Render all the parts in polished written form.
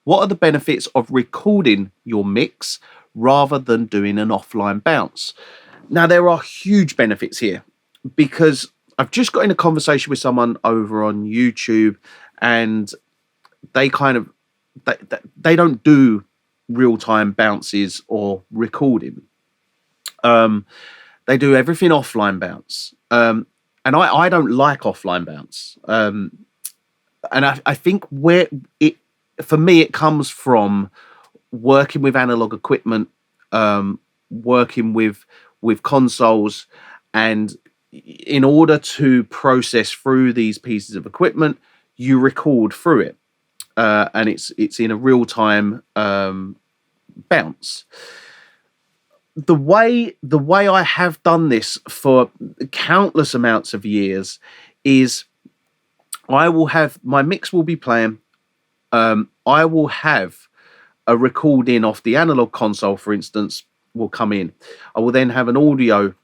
What are the benefits of recording your mix rather than doing an offline bounce? Now, there are huge benefits here because I've just got in a conversation with someone over on YouTube, and they kind of they don't do real-time bounces or recording. They do everything offline bounce. And I don't like offline bounce. And I think where it, for me, it comes from working with analog equipment, working with consoles, and in order to process through these pieces of equipment, you record through it, and it's in a real time bounce. The way I have done this for countless amounts of years is I will have my mix will be playing. I will have a recording off the analog console, for instance, will come in. I will then have an audio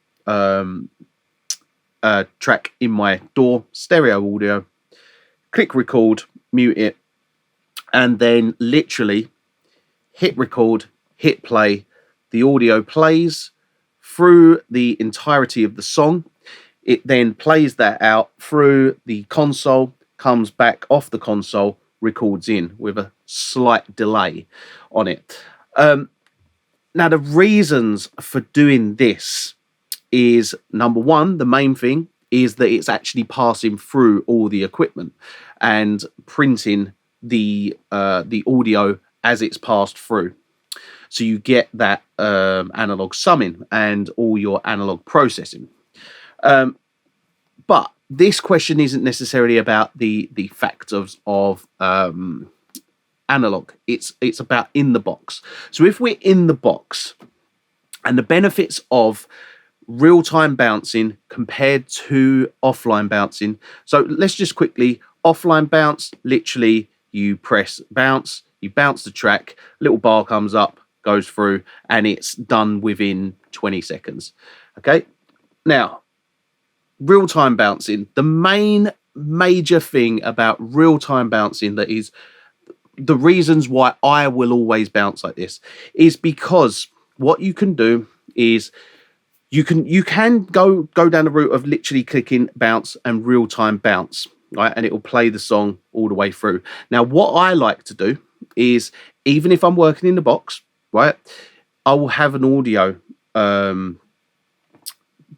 track in my DAW, stereo audio, click record, mute it, and then literally hit record, hit play. The audio plays through the entirety of the song. It then plays that out through the console, comes back off the console, records in with a slight delay on it. Now, the reasons for doing this is, number one, the main thing is that it's actually passing through all the equipment and printing the audio as it's passed through. So you get that analog summing and all your analog processing. But this question isn't necessarily about the factors of analog. It's about in the box. So if we're in the box, and the benefits of real-time bouncing compared to offline bouncing. So let's just quickly, offline bounce, literally you press bounce, you bounce the track, little bar comes up, goes through, and it's done within 20 seconds. Okay. Now, real-time bouncing, the main major thing about real-time bouncing, that is the reasons why I will always bounce like this, is because what you can do is you can go down the route of literally clicking bounce and real-time bounce, right? And it will play the song all the way through. Now, what I like to do is, even if I'm working in the box, right, I will have an audio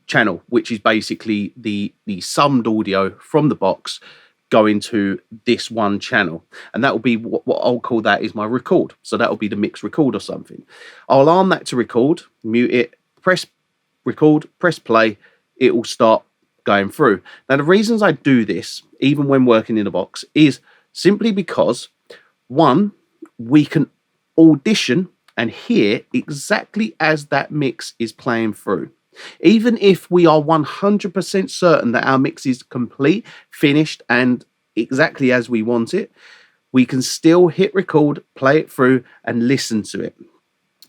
channel, which is basically the summed audio from the box going to this one channel, and that will be what I'll call that is my record. So that will be the mix record or something. I'll arm that to record, mute it, press record, press play, it will start going through. Now, the reasons I do this, even when working in a box, is simply because, one, we can audition and hear exactly as that mix is playing through. Even if we are 100% certain that our mix is complete, finished, and exactly as we want it, we can still hit record, play it through, and listen to it.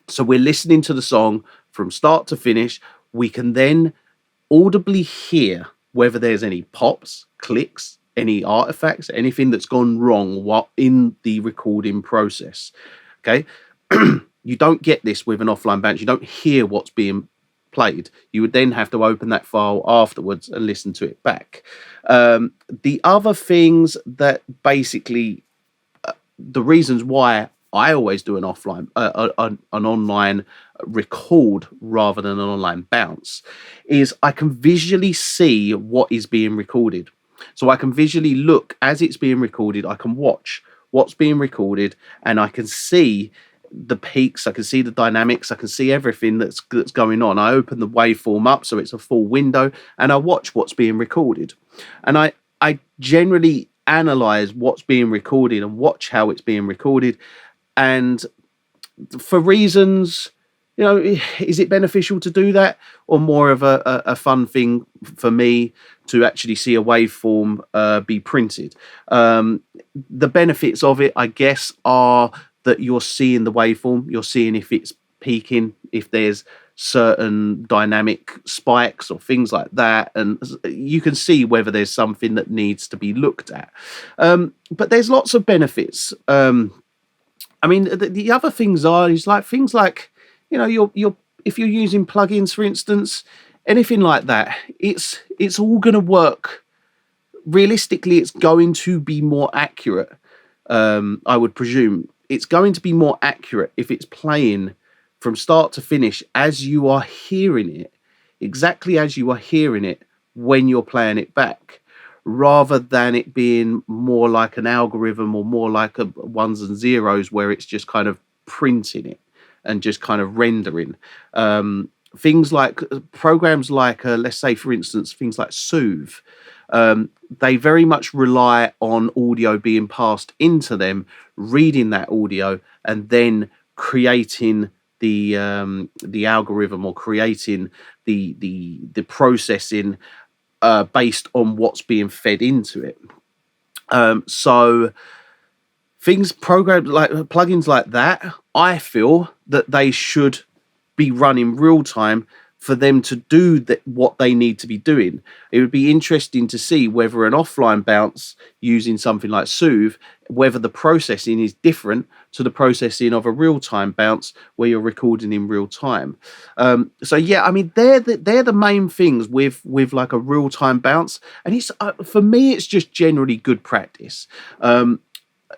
So we're listening to the song from start to finish. We can then audibly hear whether there's any pops, clicks, any artifacts, anything that's gone wrong while in the recording process. Okay. You don't get this with an offline bounce. You don't hear what's being played. You would then have to open that file afterwards and listen to it back. The other things that basically, the reasons why I always do an offline, an online record rather than an online bounce, is I can visually see what is being recorded. So I can visually look as it's being recorded. I can watch what's being recorded, and I can see the peaks, I can see the dynamics, I can see everything that's going on. I open the waveform up so it's a full window, and I watch what's being recorded. And I generally analyze what's being recorded and watch how it's being recorded. And for reasons, you know, is it beneficial to do that, or more of a fun thing for me to actually see a waveform be printed? The benefits of it, I guess, are that you're seeing the waveform, you're seeing if it's peaking, if there's certain dynamic spikes or things like that, and you can see whether there's something that needs to be looked at. But there's lots of benefits I mean, the other things are is like things like, you know, you're if you're using plugins, for instance, anything like that, it's all going to work. Realistically, it's going to be more accurate. I would presume it's going to be more accurate if it's playing from start to finish as you are hearing it, exactly as you are hearing it when you're playing it back, rather than it being more like an algorithm or more like a ones and zeros where it's just kind of printing it and just kind of rendering. Things like programs like, let's say, for instance, things like Soothe, they very much rely on audio being passed into them, reading that audio, and then creating the algorithm or creating the processing based on what's being fed into it. So things programs like plugins like that, I feel that they should be running real time for them to do what they need to be doing. It would be interesting to see whether an offline bounce using something like Soothe, whether the processing is different to the processing of a real-time bounce where you're recording in real time. So yeah, I mean, they're the main things with like a real-time bounce, and it's for me, it's just generally good practice.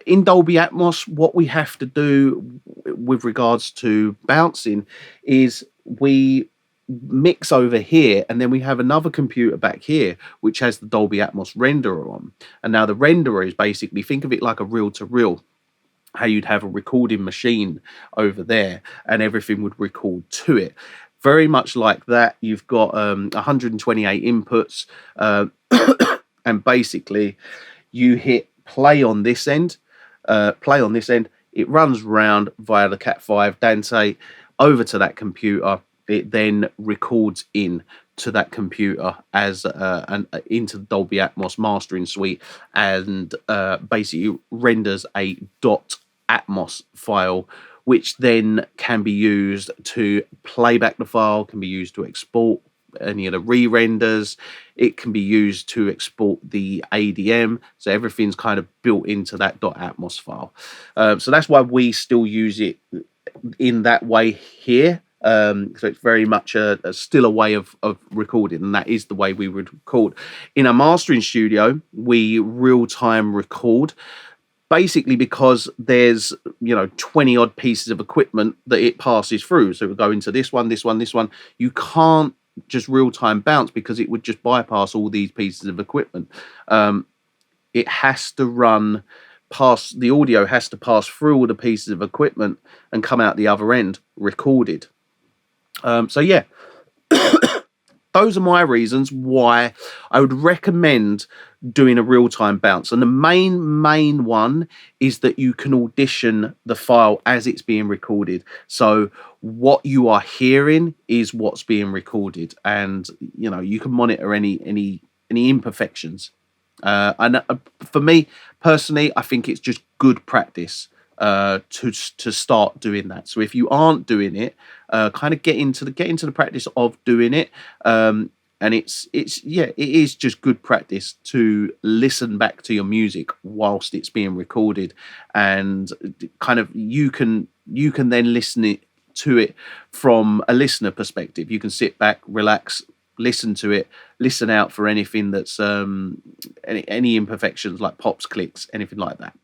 In Dolby Atmos, what we have to do with regards to bouncing is we mix over here, and then we have another computer back here which has the Dolby Atmos renderer on. And now the renderer is basically, think of it like a reel-to-reel, how you'd have a recording machine over there and everything would record to it. Very much like that. You've got 128 inputs, and basically you hit play on this end, it runs round via the Cat5 Dante over to that computer. It then records in to that computer as into the Dolby Atmos mastering suite, and basically renders a .atmos file, which then can be used to play back the file, can be used to export any of the re-renders. It can be used to export the ADM. So everything's kind of built into that .atmos file. So that's why we still use it in that way here. So it's very much still a way of recording, and that is the way we would record. In a mastering studio, we real-time record, basically because there's 20 odd pieces of equipment that it passes through. So it would go into this one, this one, this one. You can't just real-time bounce because it would just bypass all these pieces of equipment. It has to run past, the audio has to pass through all the pieces of equipment and come out the other end recorded. So yeah, those are my reasons why I would recommend doing a real-time bounce. And the main one is that you can audition the file as it's being recorded. So what you are hearing is what's being recorded, and you can monitor any imperfections. And for me personally, I think it's just good practice to start doing that. So if you aren't doing it, kind of get into the practice of doing it. And it is just good practice to listen back to your music whilst it's being recorded, and kind of you can then listen to it from a listener perspective. You can sit back, relax, listen to it, listen out for anything that's any imperfections like pops, clicks, anything like that.